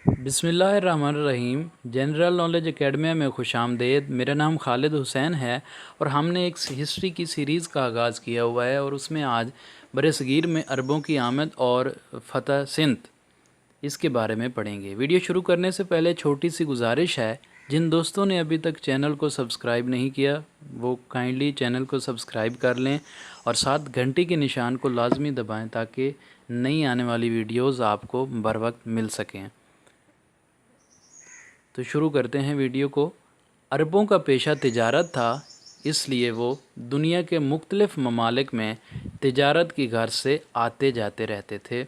बिस्मिल्लाहिर्रहमानिर्रहीम। General knowledge academy में खुश आमदेद। मेरा नाम खालिद हुसैन है और हमने एक हिस्ट्री की सीरीज़ का आगाज़ किया हुआ है और उसमें आज बरसगीर में अरबों की आमद और फ़तह सिंध इसके बारे में पढ़ेंगे। वीडियो शुरू करने से पहले छोटी सी गुजारिश है, जिन दोस्तों ने अभी तक चैनल को सब्सक्राइब नहीं किया वो काइंडली चैनल को सब्सक्राइब कर लें और साथ घंटी के निशान को लाजमी दबाएं ताकि नई आने वाली वीडियोज़ आपको बर वक्त मिल सकें। तो शुरू करते हैं वीडियो को। अरबों का पेशा तिजारत था, इसलिए वो दुनिया के मुख्तलिफ़ ममालिक में तिजारत की गर्ज से आते जाते रहते थे।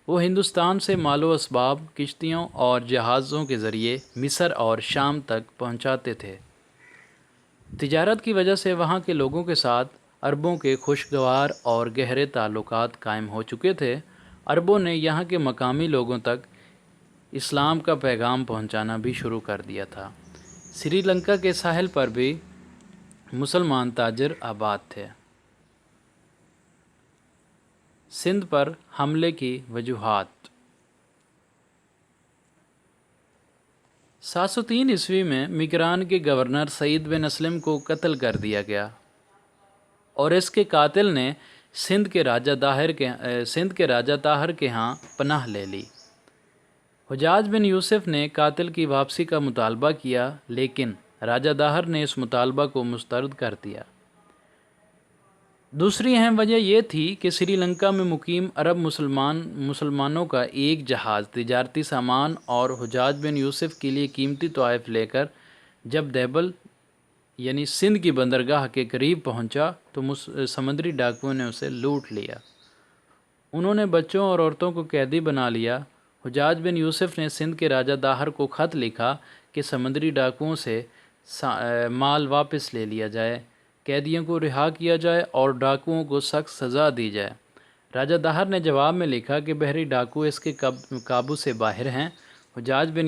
वो हिंदुस्तान से मालो असबाब किश्तियों और जहाज़ों के ज़रिए मिस्र और शाम तक पहुंचाते थे। तिजारत की वजह से वहाँ के लोगों के साथ अरबों के खुशगवार और गहरे ताल्लुकात कायम हो चुके थे। अरबों ने यहाँ के मकामी लोगों तक इस्लाम का पैगाम पहुंचाना भी शुरू कर दिया था। श्रीलंका के साहिल पर भी मुसलमान ताजर आबाद थे। सिंध पर हमले की वजूहात। 703 ईस्वी में मिकरान के गवर्नर सईद बिन असलम को कत्ल कर दिया गया और इसके कातिल ने सिंध के राजा ताहिर के यहाँ पनाह ले ली। हुजाज बिन यूसुफ ने कातिल की वापसी का मुतालबा किया, लेकिन राजा दाहर ने इस मुतालबा को मुस्तरद कर दिया। दूसरी अहम वजह यह थी कि श्रीलंका में मुकीम अरब मुसलमानों का एक जहाज़ तिजारती सामान और हुजाज बिन यूसुफ के लिए कीमती तोहफ़े लेकर जब देबल यानी सिंध की बंदरगाह के करीब पहुंचा तो समुद्री डाकुओं ने उसे लूट लिया। उन्होंने बच्चों और औरतों को कैदी बना लिया। हुजाज बिन यूसुफ ने सिंध के राजा दाहर को ख़त लिखा कि समुद्री डाकुओं से माल वापस ले लिया जाए, कैदियों को रिहा किया जाए और डाकुओं को सख्त सज़ा दी जाए। राजा दाहर ने जवाब में लिखा कि बहरी डाकू इसके काबू से बाहर हैं। हुजाज बिन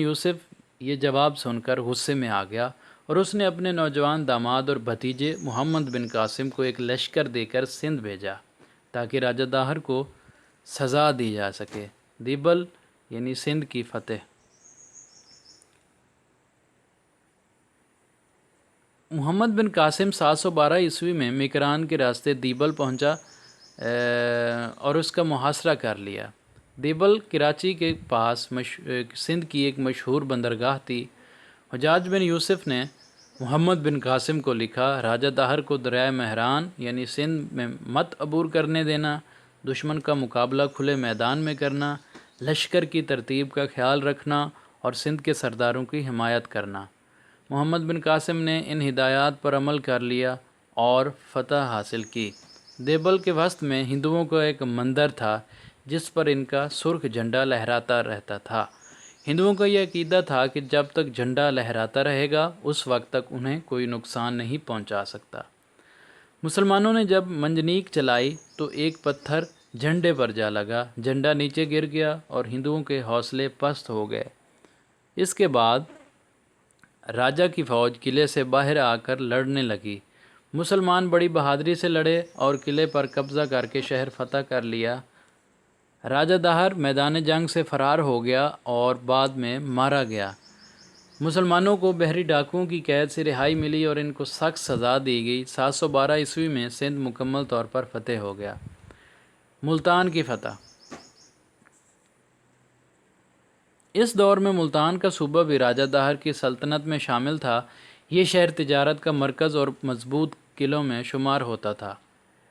यूसुफ ये जवाब सुनकर गुस्से में आ गया और उसने अपने नौजवान दामाद और भतीजे मोहम्मद बिन कासिम को एक लश्कर देकर सिंध भेजा ताकि राजा दाहर को सज़ा दी जा सके। दीबल यानी सिंध की फ़तह। मोहम्मद बिन कासिम 712 ईस्वी में मिकरान के रास्ते दीबल पहुंचा और उसका मुहासरा कर लिया। दीबल कराची के पास सिंध की एक मशहूर बंदरगाह थी। हुजाज बिन यूसुफ ने मोहम्मद बिन कासिम को लिखा, राजा दाहर को दरिया महरान यानी सिंध में मत अबूर करने देना, दुश्मन का मुकाबला खुले मैदान में करना, लश्कर की तरतीब का ख्याल रखना और सिंध के सरदारों की हिमायत करना। मोहम्मद बिन कासिम ने इन हिदायत पर अमल कर लिया और फ़तह हासिल की। देबल के वस्त में हिंदुओं का एक मंदिर था जिस पर इनका सुर्ख झंडा लहराता रहता था। हिंदुओं का यह अकीदा था कि जब तक झंडा लहराता रहेगा उस वक्त तक उन्हें कोई नुकसान नहीं पहुंचा सकता। मुसलमानों ने जब मंजनीक चलाई तो एक पत्थर झंडे पर जा लगा, झंडा नीचे गिर गया और हिंदुओं के हौसले पस्त हो गए। इसके बाद राजा की फ़ौज किले से बाहर आकर लड़ने लगी। मुसलमान बड़ी बहादुरी से लड़े और किले पर कब्ज़ा करके शहर फतह कर लिया। राजा दाहर मैदान जंग से फ़रार हो गया और बाद में मारा गया। मुसलमानों को बहरी डाकुओं की कैद से रिहाई मिली और इनको सख्त सज़ा दी गई। 712 ईस्वी में सिंध मुकम्मल तौर पर फ़तह हो गया। मुल्तान की फ़तह। इस दौर में मुल्तान का सूबा भी राजा दाहर की सल्तनत में शामिल था। ये शहर तिजारत का मरकज़ और मजबूत किलों में शुमार होता था।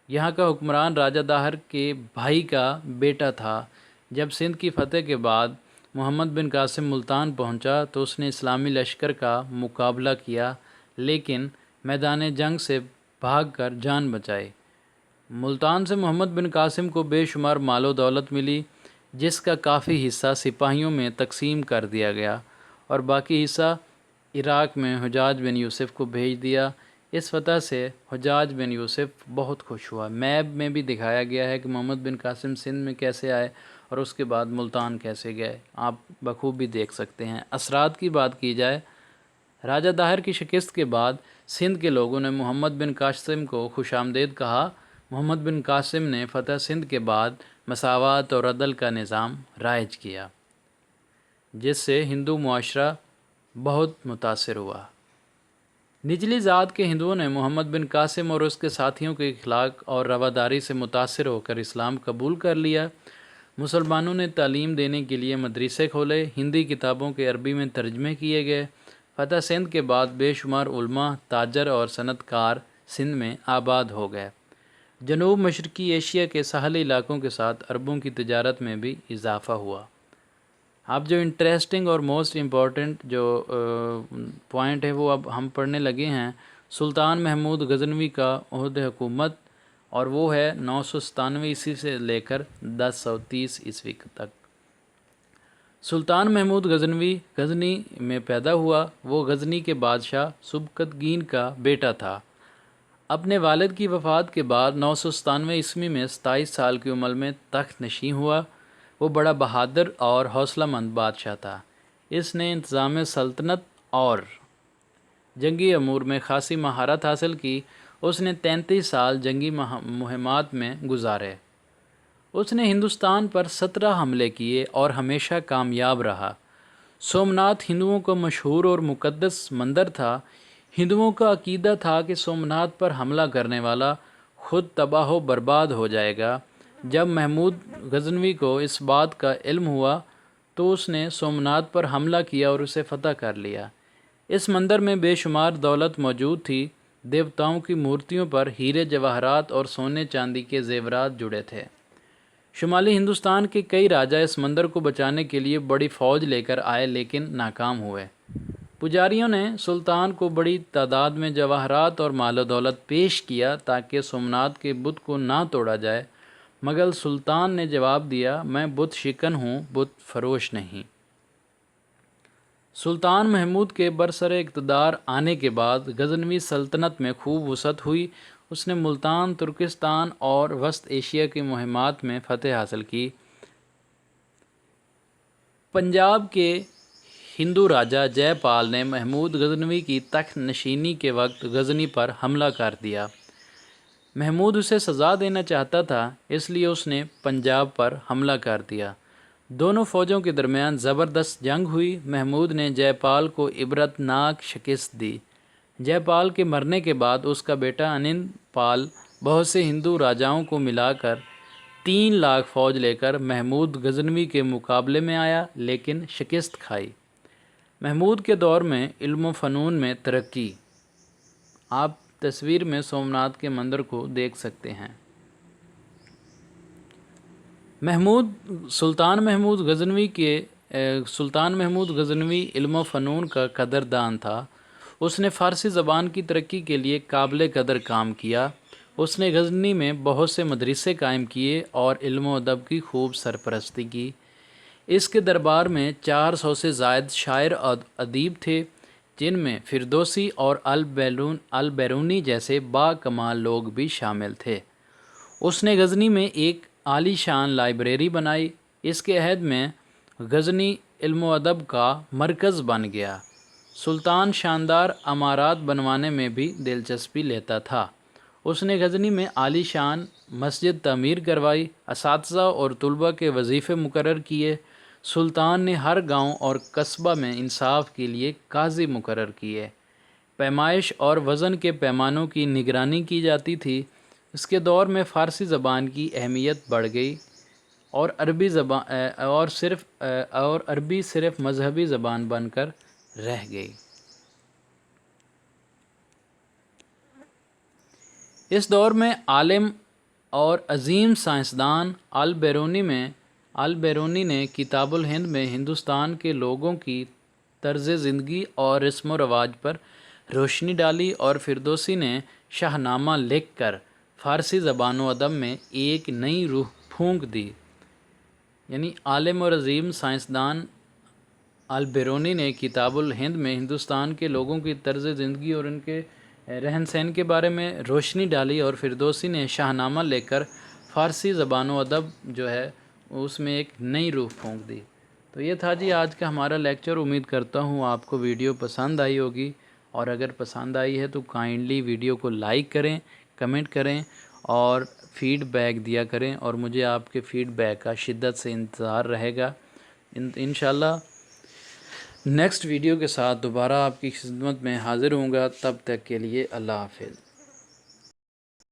यहाँ का हुक्मरान राजा दाहर के भाई का बेटा था। जब सिंध की फ़तह के बाद मोहम्मद बिन कासिम मुल्तान पहुँचा तो उसने इस्लामी लश्कर का मुकाबला किया, लेकिन मैदान जंग से भागकर जान बचाई। मुल्तान से मोहम्मद बिन कासिम को बेशुमार मालो दौलत मिली, जिसका काफ़ी हिस्सा सिपाहियों में तकसीम कर दिया गया और बाकी हिस्सा इराक़ में हुजाज बिन यूसुफ को भेज दिया। इस फ़तह से हुजाज बिन यूसुफ बहुत खुश हुआ। मैप में भी दिखाया गया है कि मोहम्मद बिन कासिम सिंध में कैसे आए और उसके बाद मुल्तान कैसे गए, आप बखूबी देख सकते हैं। असरात की बात की जाए, राजा दाहिर की शिकस्त के बाद सिंध के लोगों ने मोहम्मद बिन कासिम को खुशामदीद कहा محمد بن قاسم نے فتح سندھ کے بعد مساوات اور عدل کا نظام رائج کیا، جس سے ہندو معاشرہ بہت متاثر ہوا۔ نچلی ذات کے ہندوؤں نے محمد بن قاسم اور اس کے ساتھیوں کے اخلاق اور رواداری سے متاثر ہو کر اسلام قبول کر لیا۔ مسلمانوں نے تعلیم دینے کے لیے مدرسے کھولے، ہندی کتابوں کے عربی میں ترجمے کیے گئے۔ فتح سندھ کے بعد بے شمار علماء، تاجر اور صنعت کار سندھ میں آباد ہو گئے۔ جنوب مشرقی ایشیا کے ساحلی علاقوں کے ساتھ عربوں کی تجارت میں بھی اضافہ ہوا۔ اب جو انٹرسٹنگ اور موسٹ امپورٹنٹ جو پوائنٹ ہے وہ اب ہم پڑھنے لگے ہیں۔ سلطان محمود غزنوی کا عہد حکومت، اور وہ ہے 997 عیسوی سے لے کر 1030 عیسوی تک۔ سلطان محمود غزنوی غزنی میں پیدا ہوا۔ وہ غزنی کے بادشاہ سبکتگین کا بیٹا تھا۔ اپنے والد کی وفات کے بعد 997 عیسوی میں 27 سال کی عمر میں تخت نشین ہوا۔ وہ بڑا بہادر اور حوصلہ مند بادشاہ تھا۔ اس نے انتظام سلطنت اور جنگی امور میں خاصی مہارت حاصل کی۔ اس نے 33 سال جنگی مہمات میں گزارے۔ اس نے ہندوستان پر 17 حملے کیے اور ہمیشہ کامیاب رہا۔ سومناتھ ہندوؤں کا مشہور اور مقدس مندر تھا۔ ہندوؤں کا عقیدہ تھا کہ سومناتھ پر حملہ کرنے والا خود تباہ و برباد ہو جائے گا۔ جب محمود غزنوی کو اس بات کا علم ہوا تو اس نے سومناتھ پر حملہ کیا اور اسے فتح کر لیا۔ اس مندر میں بے شمار دولت موجود تھی۔ دیوتاؤں کی مورتیوں پر ہیرے جواہرات اور سونے چاندی کے زیورات جڑے تھے۔ شمالی ہندوستان کے کئی راجا اس مندر کو بچانے کے لیے بڑی فوج لے کر آئے لیکن ناکام ہوئے۔ پجاریوں نے سلطان کو بڑی تعداد میں جواہرات اور مال و دولت پیش کیا تاکہ سومناتھ کے بت کو نہ توڑا جائے، مگر سلطان نے جواب دیا، میں بت شکن ہوں، بت فروش نہیں۔ سلطان محمود کے برسر اقتدار آنے کے بعد غزنوی سلطنت میں خوب وسعت ہوئی۔ اس نے ملتان، ترکستان اور وسط ایشیا کی مہمات میں فتح حاصل کی۔ پنجاب کے ہندو راجا جے پال نے محمود غزنوی کی تخت نشینی کے وقت غزنی پر حملہ کر دیا۔ محمود اسے سزا دینا چاہتا تھا، اس لیے اس نے پنجاب پر حملہ کر دیا۔ دونوں فوجوں کے درمیان زبردست جنگ ہوئی۔ محمود نے جے پال کو عبرت ناک شکست دی۔ جے پال کے مرنے کے بعد اس کا بیٹا انند پال بہت سے ہندو راجاؤں کو ملا کر 3 لاکھ فوج لے کر محمود غزنوی کے مقابلے میں آیا لیکن شکست کھائی۔ محمود کے دور میں علم و فنون میں ترقی۔ آپ تصویر میں سومناتھ کے مندر کو دیکھ سکتے ہیں۔ سلطان محمود غزنوی علم و فنون کا قدردان تھا۔ اس نے فارسی زبان کی ترقی کے لیے قابل قدر کام کیا۔ اس نے غزنی میں بہت سے مدرسے قائم کیے اور علم و ادب کی خوب سرپرستی کی۔ اس کے دربار میں 400 سے زائد شاعر اور ادیب تھے، جن میں فردوسی اور البیرونی جیسے با کمال لوگ بھی شامل تھے۔ اس نے غزنی میں ایک عالی شان لائبریری بنائی۔ اس کے عہد میں غزنی علم و ادب کا مرکز بن گیا۔ سلطان شاندار عمارات بنوانے میں بھی دلچسپی لیتا تھا۔ اس نے غزنی میں عالی شان مسجد تعمیر کروائی، اساتذہ اور طلباء کے وظیفے مقرر کیے۔ سلطان نے ہر گاؤں اور قصبہ میں انصاف کے لیے قاضی مقرر کیے۔ پیمائش اور وزن کے پیمانوں کی نگرانی کی جاتی تھی۔ اس کے دور میں فارسی زبان کی اہمیت بڑھ گئی اور عربی صرف مذہبی زبان بن کر رہ گئی۔ اس دور میں عالم اور عظیم سائنسدان البیرونی نے کتاب الہند میں ہندوستان کے لوگوں کی طرز زندگی اور رسم و رواج پر روشنی ڈالی، اور فردوسی نے شاہ نامہ لکھ کر فارسی زبان و ادب میں ایک نئی روح پھونک دی۔ یعنی عالم اور عظیم سائنسدان البیرونی نے کتاب الہند میں ہندوستان کے لوگوں کی طرز زندگی اور ان کے رہن سہن کے بارے میں روشنی ڈالی، اور فردوسی نے شاہ نامہ لے کر فارسی زبان و ادب جو ہے اس میں ایک نئی روح پھونک دی۔ تو یہ تھا جی آج کا ہمارا لیکچر۔ امید کرتا ہوں آپ کو ویڈیو پسند آئی ہوگی، اور اگر پسند آئی ہے تو کائنڈلی ویڈیو کو لائک کریں، کمنٹ کریں، اور فیڈ بیک دیا کریں، اور مجھے آپ کے فیڈ بیک کا شدت سے انتظار رہے گا۔ انشاءاللہ نیکسٹ ویڈیو کے ساتھ دوبارہ آپ کی خدمت میں حاضر ہوں گا، تب تک کے لیے اللہ حافظ۔